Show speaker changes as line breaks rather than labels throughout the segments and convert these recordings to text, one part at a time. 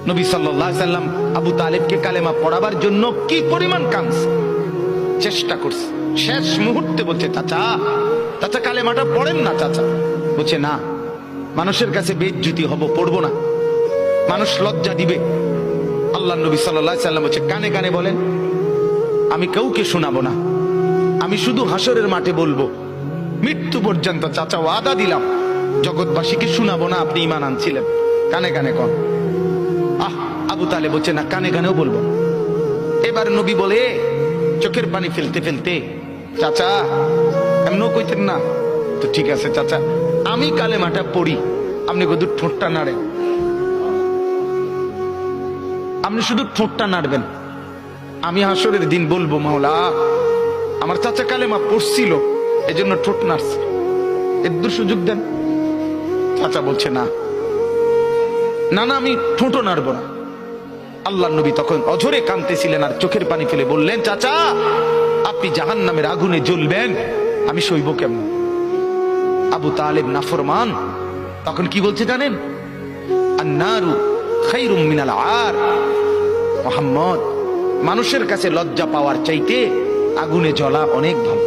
নবী সাল্লাল্লাহু আলাইহি সাল্লাম আবু তালেবকে কালেমা পড়াবার জন্য কি পরিমাণ কাঁদছে, চেষ্টা করছে। শেষ মুহূর্তে বলছে, চাচা চাচা কালেমাটা পড়েন না চাচা। বলছে না, মানুষের কাছে বেইজ্জতি হব, পড়বো না, মানুষ লজ্জা দিবে। আল্লাহ নবী সাল্লাল্লাহু আলাইহি সাল্লাম বলছে, কানে কানে বলেন, আমি কাউকে শোনাবো না, আমি শুধু হাসরের মাঠে বলবো, মৃত্যু পর্যন্ত চাচা ওয়াদা দিলাম জগৎবাসীকে শোনাবো না আপনি ঈমান আনছিলেন, কানে কানে কন। আবু তালেব বলছে না, কানে কানেও বলবো। এবার নবী বলে চোখের পানি ফেলতে ফেলতে, চাচা এমনও কইতেন না তো, ঠিক আছে চাচা, আমি কালেমাটা পড়ি, আপনি শুধু ঠোঁটটা নাড়েন, আপনি শুধু ঠোঁটটা নাড়বেন, আমি হাসরের দিন বলবো, মাওলা আমার চাচা কালেমা পড়ছিল এজন্য ঠোঁট নাড়ছে, এর সুযোগ দেন। চাচা বলছে না না না, আমি ঠোঁটও নাড়বো না। আল্লাহ নবী তখন অঝরে কাঁদতেছিলেন আর চোখের পানি ফেলে বললেন, চাচা আপনি জাহান্নামের আগুনে জ্বলবেন, আমি সইব কেমন? আবু তালেব নাফরমান তখন কি বলছে জানেন? আন্নারু খায়রুম মিনাল আর। মুহাম্মদ, মানুষের কাছে লজ্জা পাওয়ার চাইতে আগুনে জ্বলা অনেক ভালো।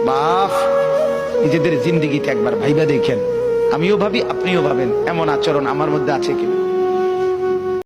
বাপ, নিজেদের জিন্দেগিতে একবার ভাইবা দেখেন, আমিও ভাবি আপনিও ভাবেন এমন আচরণ আমার মধ্যে আছে কিনা।